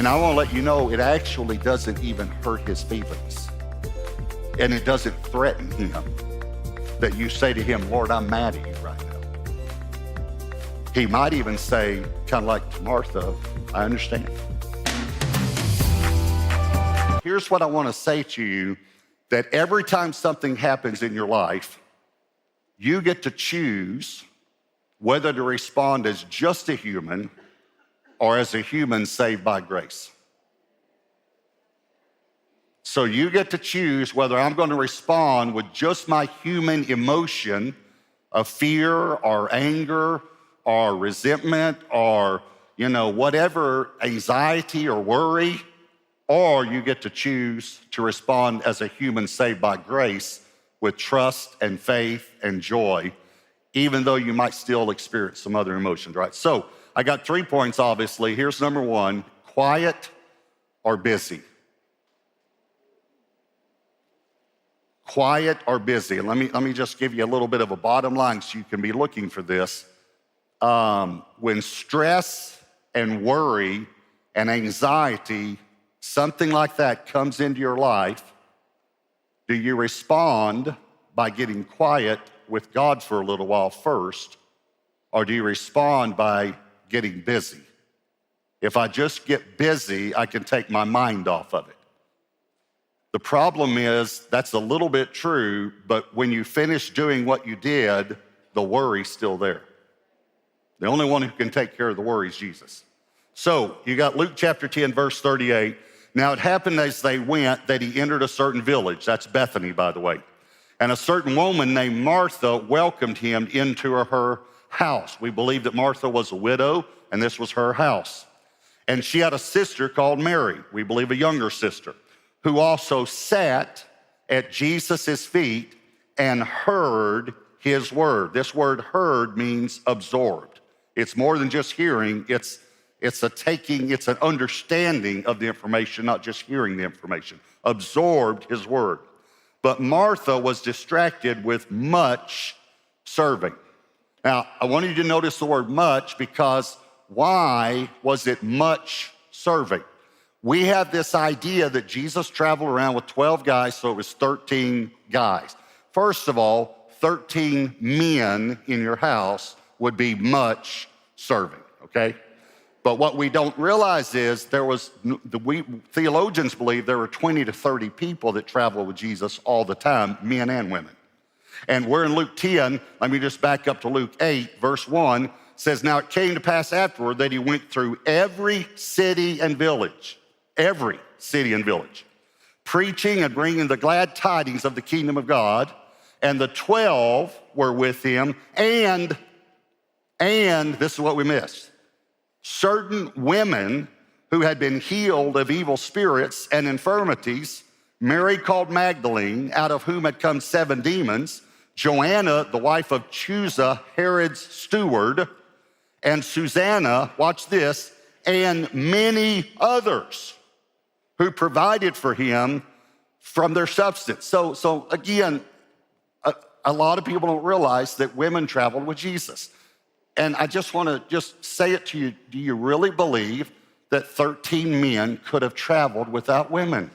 I want to let you know, it actually doesn't even hurt his feelings. And it doesn't threaten him that you say to him, Lord, I'm mad at you right now. He might even say, kind of like to Martha, I understand. Here's what I want to say to you, that every time something happens in your life, you get to choose whether to respond as just a human or as a human saved by grace. So you get to choose whether I'm going to respond with just my human emotion of fear or anger or resentment or, whatever, anxiety or worry, or you get to choose to respond as a human saved by grace with trust and faith and joy, even though you might still experience some other emotions, right? So I got 3 points, obviously. Here's number 1, quiet or busy. Quiet or busy. And let me just give you a little bit of a bottom line so you can be looking for this. When stress and worry and anxiety, something like that comes into your life, do you respond by getting quiet with God for a little while first, or do you respond by getting busy? If I just get busy, I can take my mind off of it. The problem is that's a little bit true, but when you finish doing what you did, the worry's still there. The only one who can take care of the worry is Jesus. So you got Luke chapter 10, verse 38. Now it happened as they went that he entered a certain village. That's Bethany, by the way. And a certain woman named Martha welcomed him into her house. We believe that Martha was a widow, and this was her house. And she had a sister called Mary, we believe a younger sister, who also sat at Jesus' feet and heard his word. This word heard means absorbed. It's more than just hearing, it's an understanding of the information, not just hearing the information. Absorbed his word. But Martha was distracted with much serving. Now, I want you to notice the word much, because why was it much serving? We have this idea that Jesus traveled around with 12 guys, so it was 13 guys. First of all, 13 men in your house would be much serving, okay? But what we don't realize is theologians believe there were 20 to 30 people that traveled with Jesus all the time, men and women. And we're in Luke 10. Let me just back up to Luke 8, verse 1. Says, now it came to pass afterward that he went through every city and village, preaching and bringing the glad tidings of the kingdom of God. And the 12 were with him, and this is what we missed, certain women who had been healed of evil spirits and infirmities, Mary called Magdalene, out of whom had come 7 demons, Joanna, the wife of Chuza, Herod's steward, and Susanna, watch this, and many others who provided for him from their substance. So again, a lot of people don't realize that women traveled with Jesus. And I just want to just say it to you. Do you really believe that 13 men could have traveled without women?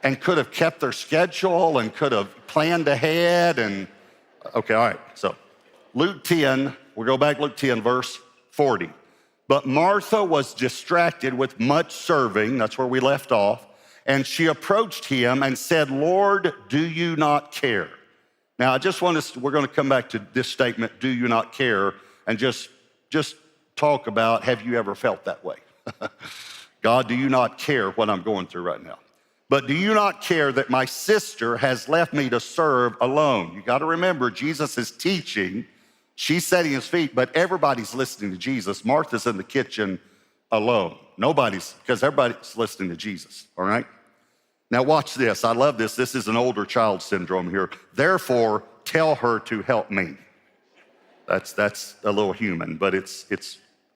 And could have kept their schedule and could have planned ahead and, okay, all right. So Luke 10, we'll go back to Luke 10, verse 40. But Martha was distracted with much serving, that's where we left off, and she approached him and said, Lord, do you not care? Now, we're going to come back to this statement, do you not care, and just talk about, have you ever felt that way? God, do you not care what I'm going through right now? But do you not care that my sister has left me to serve alone? You got to remember, Jesus is teaching. She's setting his feet, but everybody's listening to Jesus. Martha's in the kitchen alone. Because everybody's listening to Jesus, all right? Now watch this. I love this. This is an older child syndrome here. Therefore, tell her to help me. That's a little human, but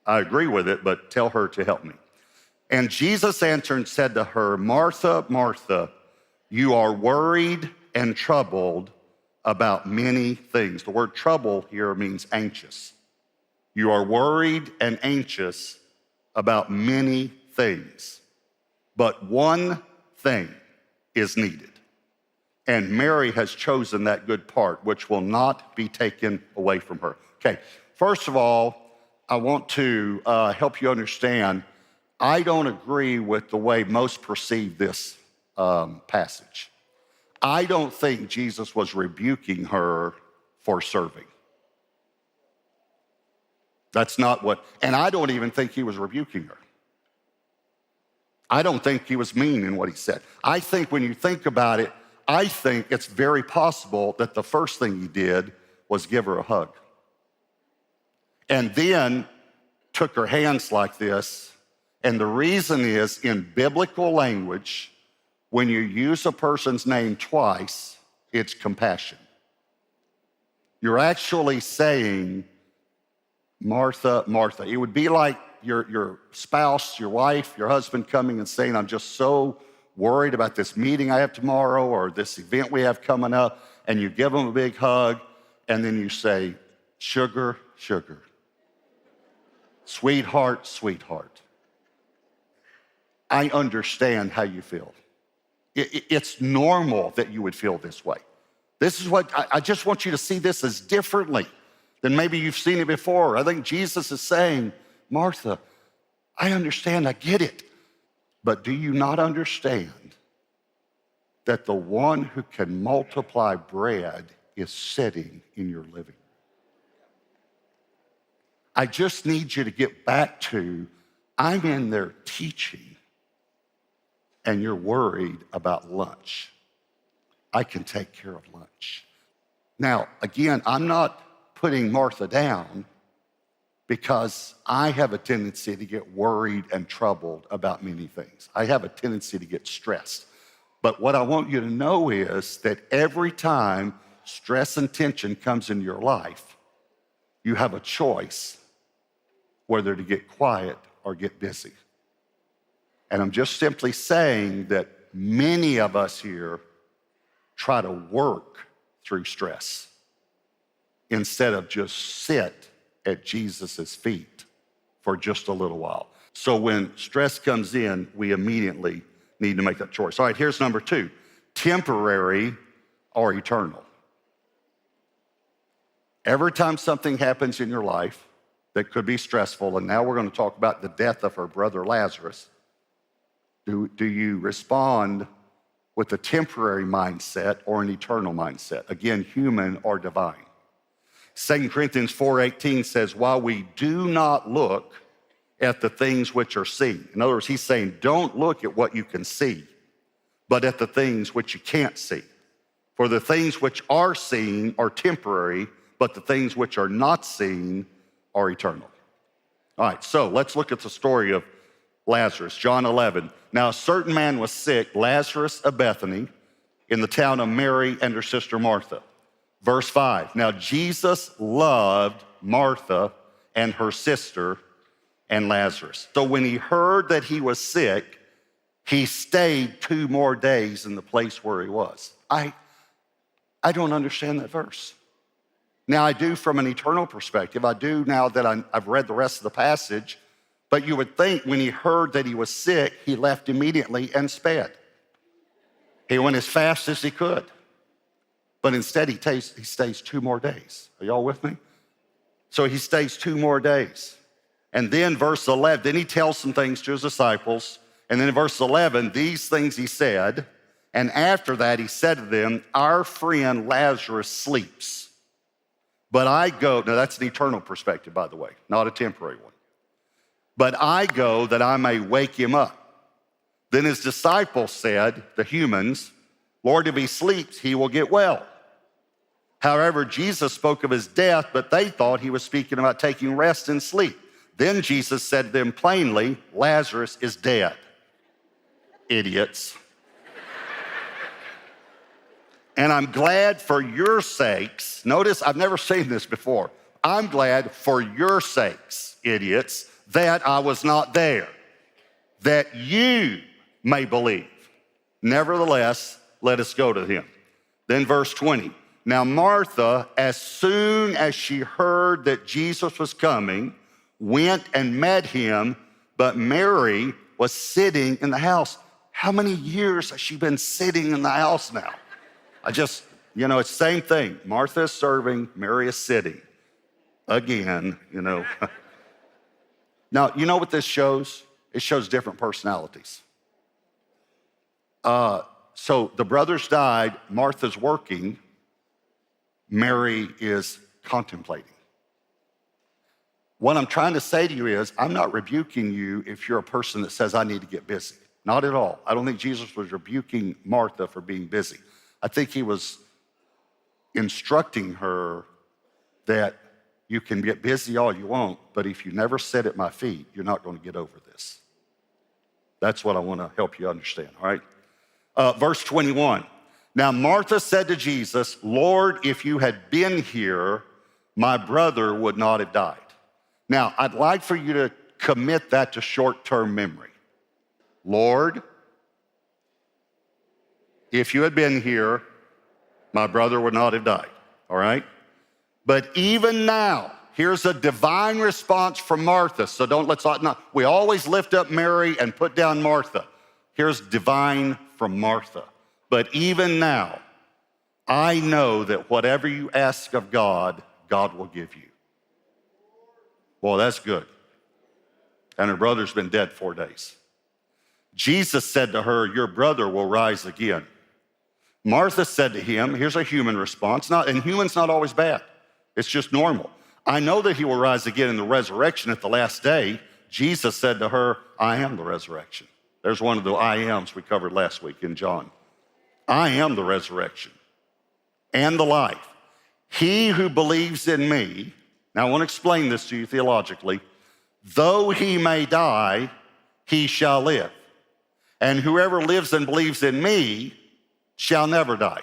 I agree with it, but tell her to help me. And Jesus answered and said to her, Martha, Martha, you are worried and troubled about many things. The word trouble here means anxious. You are worried and anxious about many things, but one thing is needed. And Mary has chosen that good part, which will not be taken away from her. Okay, first of all, I want to help you understand, I don't agree with the way most perceive this passage. I don't think Jesus was rebuking her for serving. That's not what, and I don't even think he was rebuking her. I don't think he was mean in what he said. I think when you think about it, I think it's very possible that the first thing he did was give her a hug. And then took her hands like this. And the reason is, in biblical language, when you use a person's name twice, it's compassion. You're actually saying, Martha, Martha. It would be like your spouse, your wife, your husband coming and saying, I'm just so worried about this meeting I have tomorrow or this event we have coming up, and you give them a big hug, and then you say, sugar, sugar. Sweetheart, sweetheart. I understand how you feel. It's normal that you would feel this way. This is what, I just want you to see this as differently than maybe you've seen it before. I think Jesus is saying, Martha, I understand, I get it. But do you not understand that the one who can multiply bread is sitting in your living room? I just need you to get back to, I'm in there teaching and you're worried about lunch. I can take care of lunch. Now, again, I'm not putting Martha down because I have a tendency to get worried and troubled about many things. I have a tendency to get stressed. But what I want you to know is that every time stress and tension comes into your life, you have a choice whether to get quiet or get busy. And I'm just simply saying that many of us here try to work through stress instead of just sit at Jesus's feet for just a little while. So when stress comes in, we immediately need to make that choice. All right, here's number 2, temporary or eternal. Every time something happens in your life that could be stressful, and now we're going to talk about the death of her brother Lazarus, do you respond with a temporary mindset or an eternal mindset? Again, human or divine. 2 Corinthians 4:18 says, while we do not look at the things which are seen. In other words, he's saying, don't look at what you can see, but at the things which you can't see. For the things which are seen are temporary, but the things which are not seen are eternal. All right, so let's look at the story of Lazarus, John 11. Now, a certain man was sick, Lazarus of Bethany, in the town of Mary and her sister Martha. Verse 5, now Jesus loved Martha and her sister and Lazarus. So when he heard that he was sick, he stayed 2 more days in the place where he was. I don't understand that verse. Now, I do from an eternal perspective. I do now that I've read the rest of the passage. But you would think when he heard that he was sick, he left immediately and sped. He went as fast as he could. But instead, he stays 2 more days. Are y'all with me? So he stays 2 more days. And then verse 11, then he tells some things to his disciples. And then in verse 11, these things he said. And after that, he said to them, our friend Lazarus sleeps. But I go, now that's an eternal perspective, by the way, not a temporary one. But I go that I may wake him up. Then his disciples said, the humans, Lord, if he sleeps, he will get well. However, Jesus spoke of his death, but they thought he was speaking about taking rest and sleep. Then Jesus said to them plainly, Lazarus is dead. Idiots. And I'm glad for your sakes. Notice, I've never seen this before. I'm glad for your sakes, idiots, that I was not there, that you may believe. Nevertheless, let us go to him. Then verse 20. Now Martha, as soon as she heard that Jesus was coming, went and met him, but Mary was sitting in the house. How many years has she been sitting in the house now? It's the same thing. Martha is serving, Mary is sitting. Again. Now, you know what this shows? It shows different personalities. So the brothers died, Martha's working, Mary is contemplating. What I'm trying to say to you is, I'm not rebuking you if you're a person that says, I need to get busy. Not at all. I don't think Jesus was rebuking Martha for being busy. I think he was instructing her that you can get busy all you want, but if you never sit at my feet, you're not going to get over this. That's what I want to help you understand, all right? Verse 21. Now Martha said to Jesus, Lord, if you had been here, my brother would not have died. Now, I'd like for you to commit that to short-term memory. Lord, if you had been here, my brother would not have died, all right? But even now, here's a divine response from Martha. So we always lift up Mary and put down Martha. Here's divine from Martha. But even now, I know that whatever you ask of God, God will give you. Well, that's good. And her brother's been dead 4 days. Jesus said to her, your brother will rise again. Martha said to him, here's a human response, and human's not always bad. It's just normal. I know that he will rise again in the resurrection at the last day. Jesus said to her, I am the resurrection. There's one of the I ams we covered last week in John. I am the resurrection and the life. He who believes in me, now I want to explain this to you theologically, though he may die, he shall live. And whoever lives and believes in me shall never die.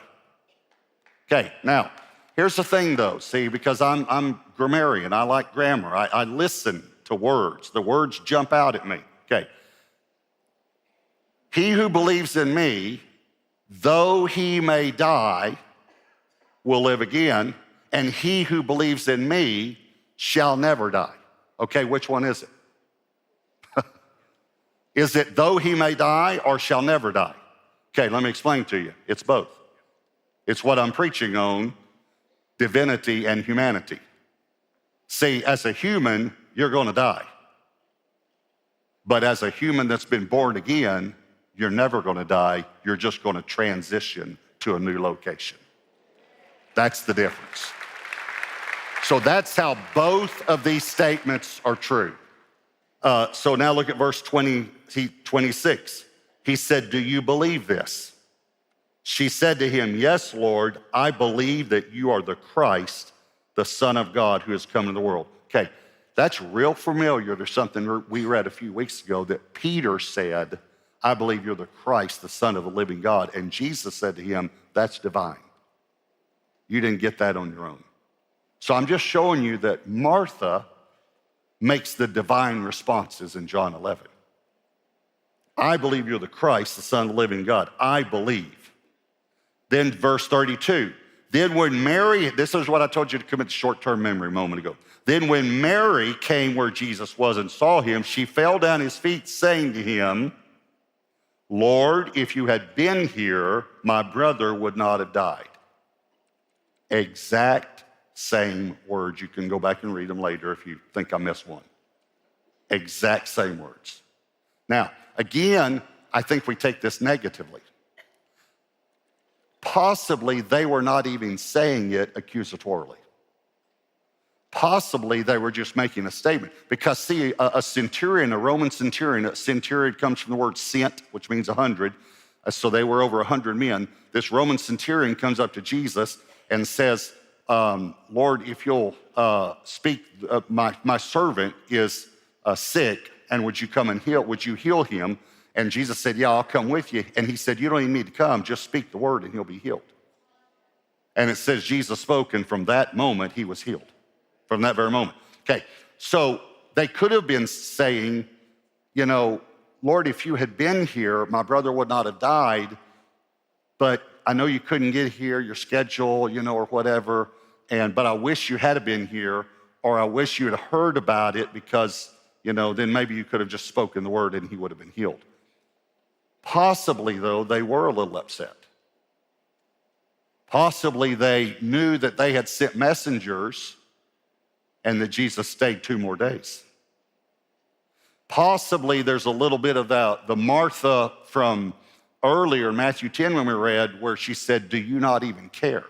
Okay, now, here's the thing though, see, because I'm grammarian, I like grammar, I listen to words. The words jump out at me, okay. He who believes in me, though he may die, will live again, and he who believes in me shall never die. Okay, which one is it? Is it though he may die or shall never die? Okay, let me explain to you. It's both. It's what I'm preaching on, divinity and humanity. See, as a human, you're going to die. But as a human that's been born again, you're never going to die. You're just going to transition to a new location. That's the difference. So that's how both of these statements are true. So now look at verse 26. He said, do you believe this? She said to him, yes, Lord, I believe that you are the Christ, the Son of God who has come into the world. Okay, that's real familiar to something we read a few weeks ago that Peter said, I believe you're the Christ, the Son of the living God. And Jesus said to him, that's divine. You didn't get that on your own. So I'm just showing you that Martha makes the divine responses in John 11. I believe you're the Christ, the Son of the living God. I believe. Then verse 32, then when Mary, this is what I told you to commit to short-term memory a moment ago. Then when Mary came where Jesus was and saw him, she fell down at his feet saying to him, Lord, if you had been here, my brother would not have died. Exact same words. You can go back and read them later if you think I missed one. Exact same words. Now, again, I think we take this negatively. Possibly they were not even saying it accusatorily. Possibly they were just making a statement. Because see, a centurion, a Roman centurion, a centurion comes from the word cent, which means 100. So they were over 100 men. This Roman centurion comes up to Jesus and says, Lord, if you'll speak, my servant is sick, and would you heal him? And Jesus said, yeah, I'll come with you. And he said, you don't even need to come, just speak the word and he'll be healed. And it says Jesus spoke, and from that moment, he was healed. From that very moment. Okay, so they could have been saying, Lord, if you had been here, my brother would not have died, but I know you couldn't get here, your schedule, or whatever, but I wish you had been here, or I wish you had heard about it because then maybe you could have just spoken the word and he would have been healed. Possibly, though, they were a little upset. Possibly they knew that they had sent messengers and that Jesus stayed 2 more days. Possibly there's a little bit of the Martha from earlier in Matthew 10 when we read where she said, "Do you not even care?"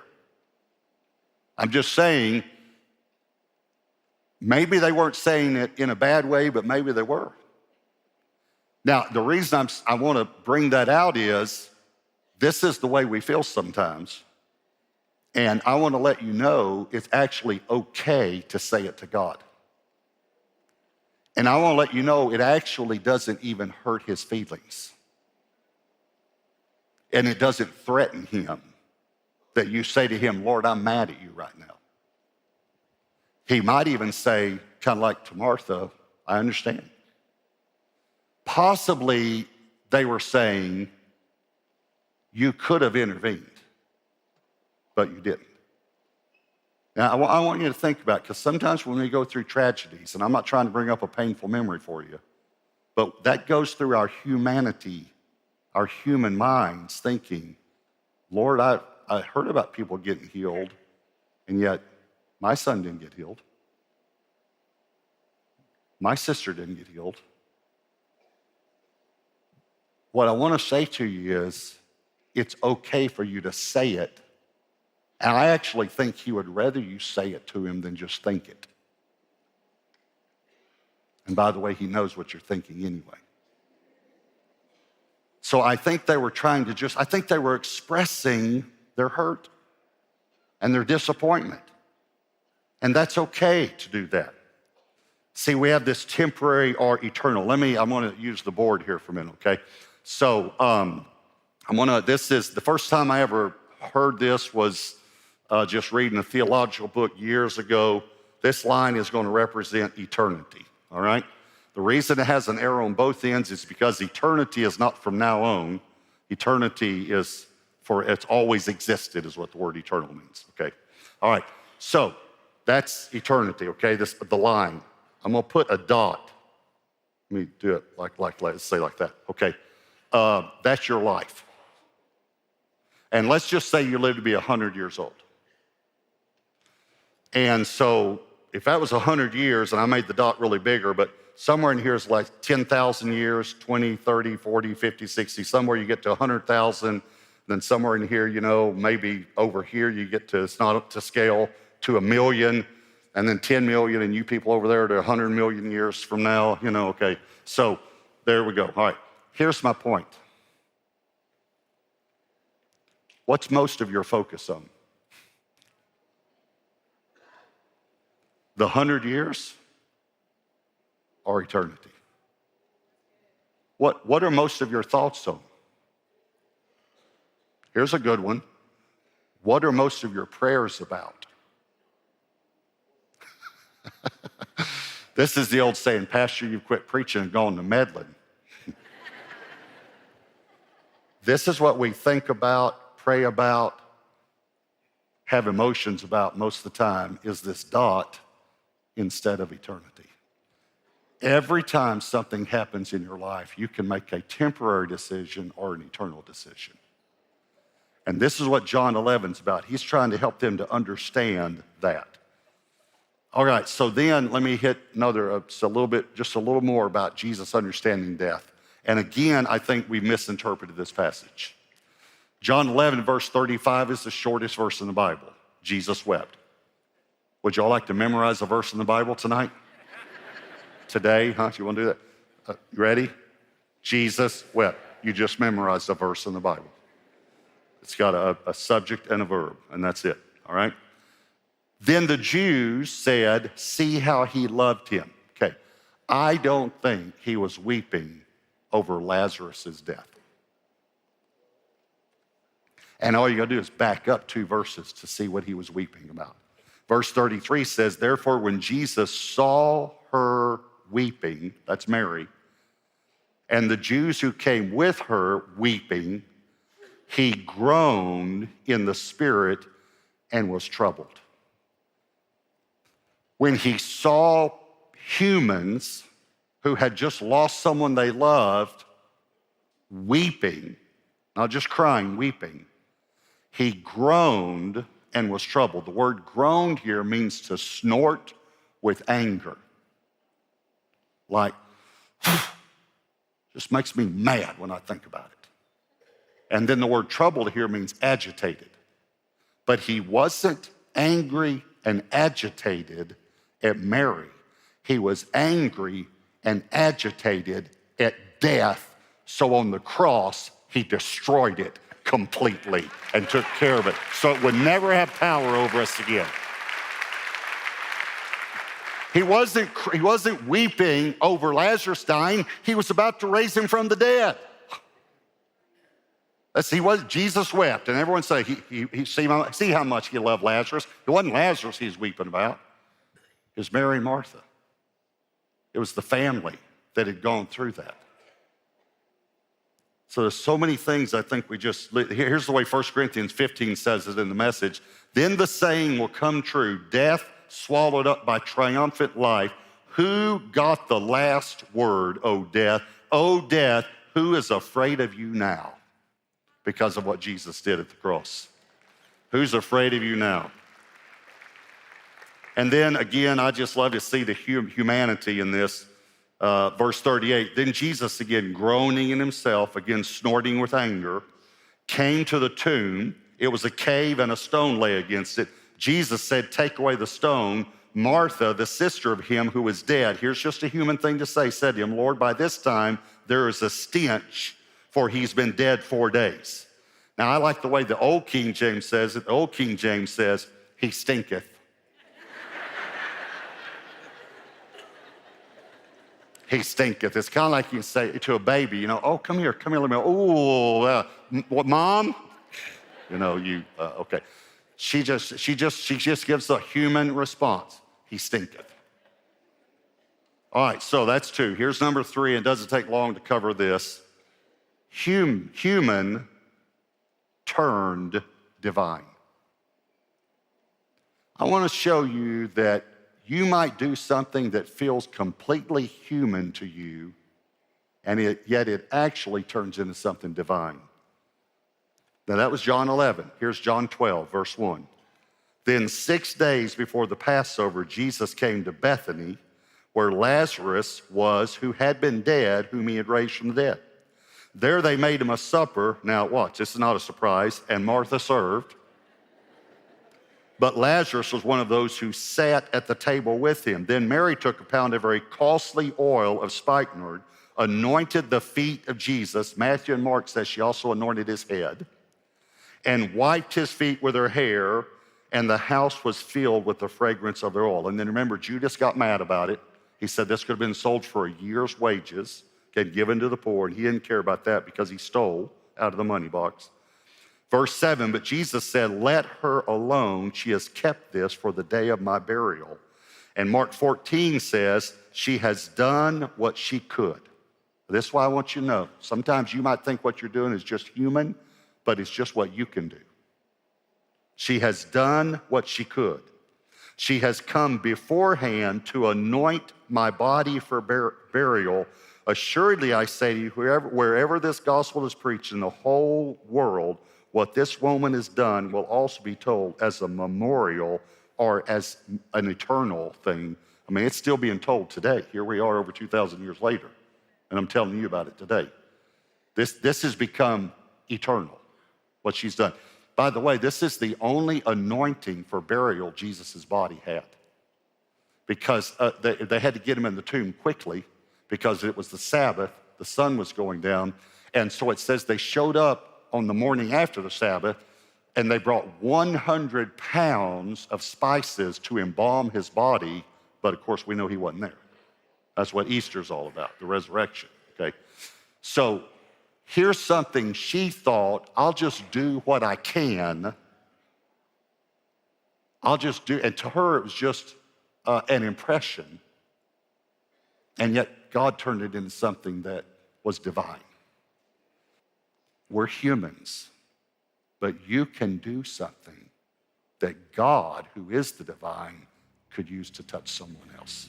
I'm just saying, maybe they weren't saying it in a bad way, but maybe they were. Now, the reason I want to bring that out is this is the way we feel sometimes. And I want to let you know it's actually okay to say it to God. And I want to let you know it actually doesn't even hurt his feelings. And it doesn't threaten him that you say to him, "Lord, I'm mad at you right now." He might even say, kind of like to Martha, "I understand." Possibly they were saying, "You could have intervened, but you didn't." Now, I want you to think about it, because sometimes when we go through tragedies, and I'm not trying to bring up a painful memory for you, but that goes through our humanity, our human minds thinking, "Lord, I heard about people getting healed, and yet my son didn't get healed. My sister didn't get healed." What I want to say to you is it's okay for you to say it. And I actually think he would rather you say it to him than just think it. And by the way, he knows what you're thinking anyway. So I think they were I think they were expressing their hurt and their disappointment. And that's okay to do that. See, we have this temporary or eternal. I want to use the board here for a minute, okay? So this is the first time I ever heard this was just reading a theological book years ago. This line is going to represent eternity, all right? The reason it has an arrow on both ends is because eternity is not from now on. Eternity is it's always existed is what the word eternal means, okay? All right, so that's eternity, okay? The line. I'm going to put a dot. Let me do it let's say like that, okay? That's your life. And let's just say you live to be 100 years old. And so if that was 100 years, and I made the dot really bigger, but somewhere in here is like 10,000 years, 20, 30, 40, 50, 60, somewhere you get to 100,000. Then somewhere in here, maybe over here you get to, it's not up to scale, to 1 million, and then 10 million, and you people over there to 100 million years from now, okay. So there we go. All right, here's my point. What's most of your focus on? The 100 years or eternity? What are most of your thoughts on? Here's a good one. What are most of your prayers about? This is the old saying, "Pastor, you've quit preaching and gone to meddling." This is what we think about, pray about, have emotions about most of the time, is this dot instead of eternity. Every time something happens in your life, you can make a temporary decision or an eternal decision. And this is what John 11's about. He's trying to help them to understand that. All right, so then let me hit just a little more about Jesus understanding death. And again, I think we misinterpreted this passage. John 11, verse 35 is the shortest verse in the Bible. Jesus wept. Would y'all like to memorize a verse in the Bible tonight? Today, huh? You want to do that? You ready? Jesus wept. You just memorized a verse in the Bible. It's got a subject and a verb, and that's it, all right? Then the Jews said, "See how he loved him." Okay, I don't think he was weeping over Lazarus' death. And all you gotta do is back up 2 verses to see what he was weeping about. Verse 33 says, "Therefore, when Jesus saw her weeping," that's Mary, "and the Jews who came with her weeping, he groaned in the spirit and was troubled." When he saw humans who had just lost someone they loved, weeping, not just crying, weeping, he groaned and was troubled. The word groaned here means to snort with anger. Like, just makes me mad when I think about it. And then the word troubled here means agitated. But he wasn't angry and agitated at Mary. He was angry and agitated at death. So on the cross, he destroyed it completely and took care of it so it would never have power over us again. He wasn't weeping over Lazarus dying. He was about to raise him from the dead. Jesus wept, and everyone say, see how much he loved Lazarus. It wasn't Lazarus he was weeping about. It was Mary and Martha. It was the family that had gone through that. So there's so many things I think here's the way 1 Corinthians 15 says it in the Message. Then the saying will come true, death swallowed up by triumphant life. Who got the last word, O death? O death, who is afraid of you now? Because of what Jesus did at the cross. Who's afraid of you now? And then again, I just love to see the humanity in this. Verse 38, then Jesus, again groaning in himself, again snorting with anger, came to the tomb. It was a cave and a stone lay against it. Jesus said, take away the stone. Martha, the sister of him who was dead, here's just a human thing to say, said to him, Lord, by this time there is a stench, for he's been dead 4 days. Now, I like the way the old King James says it. The old King James says, he stinketh. He stinketh. It's kind of like you say to a baby, oh, come here, let me, oh, what, Mom? Okay. She just gives a human response. He stinketh. All right, so that's 2. Here's number 3, and it doesn't take long to cover this. Human turned divine. I want to show you that you might do something that feels completely human to you, and yet it actually turns into something divine. Now that was John 11. Here's John 12, verse 1. Then 6 days before the Passover, Jesus came to Bethany, where Lazarus was, who had been dead, whom he had raised from the dead. There they made him a supper. Now watch, this is not a surprise, and Martha served. But Lazarus was one of those who sat at the table with him. Then Mary took a pound of very costly oil of spikenard, anointed the feet of Jesus. Matthew and Mark says she also anointed his head, and wiped his feet with her hair, and the house was filled with the fragrance of their oil. And then remember, Judas got mad about it. He said this could have been sold for a year's wages, given to the poor, and he didn't care about that because he stole out of the money box. Verse 7, but Jesus said, let her alone. She has kept this for the day of my burial. And Mark 14 says, she has done what she could. This is why I want you to know. Sometimes you might think what you're doing is just human, but it's just what you can do. She has done what she could. She has come beforehand to anoint my body for burial. Assuredly, I say to you, wherever this gospel is preached in the whole world, what this woman has done will also be told as a memorial or as an eternal thing. I mean, it's still being told today. Here we are over 2,000 years later, and I'm telling you about it today. This has become eternal, what she's done. By the way, this is the only anointing for burial Jesus' body had, because they had to get him in the tomb quickly because it was the Sabbath, the sun was going down, and so it says they showed up on the morning after the Sabbath, and they brought 100 pounds of spices to embalm his body, but of course we know he wasn't there. That's what Easter's all about, the resurrection, okay? So here's something she thought, I'll just do what I can. And to her it was just an impression, and yet God turned it into something that was divine. We're humans, but you can do something that God, who is the divine, could use to touch someone else.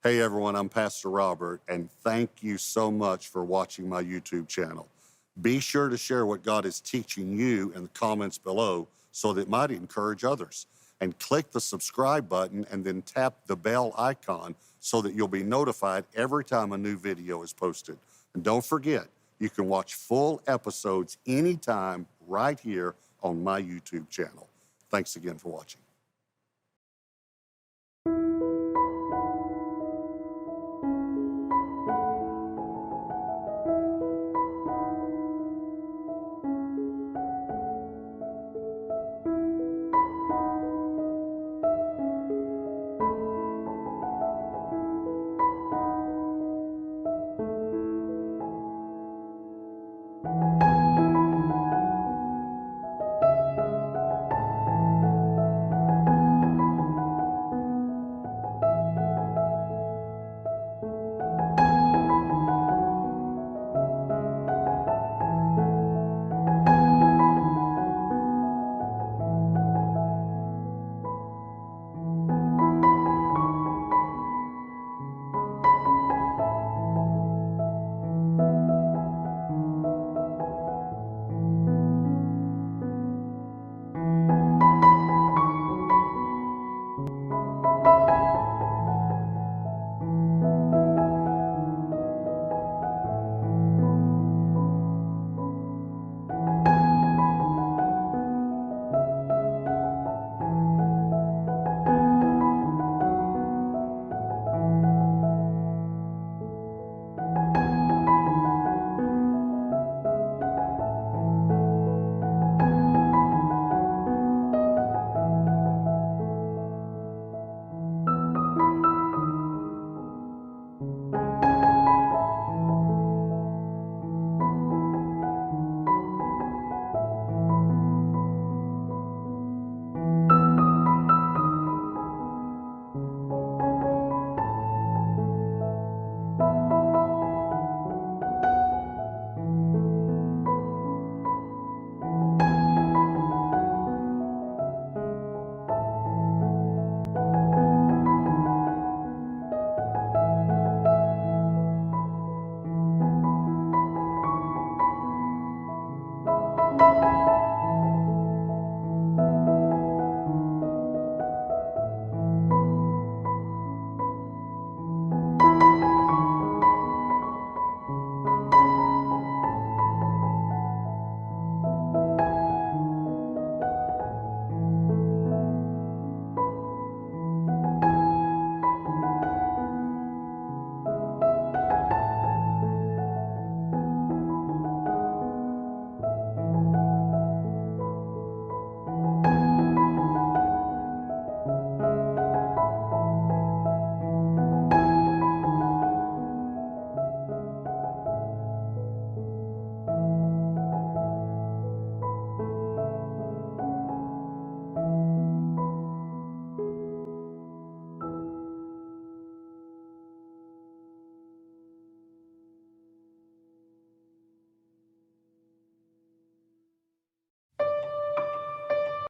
Hey everyone, I'm Pastor Robert, and thank you so much for watching my YouTube channel. Be sure to share what God is teaching you in the comments below so that it might encourage others. And click the subscribe button and then tap the bell icon so that you'll be notified every time a new video is posted. And don't forget, you can watch full episodes anytime right here on my YouTube channel. Thanks again for watching.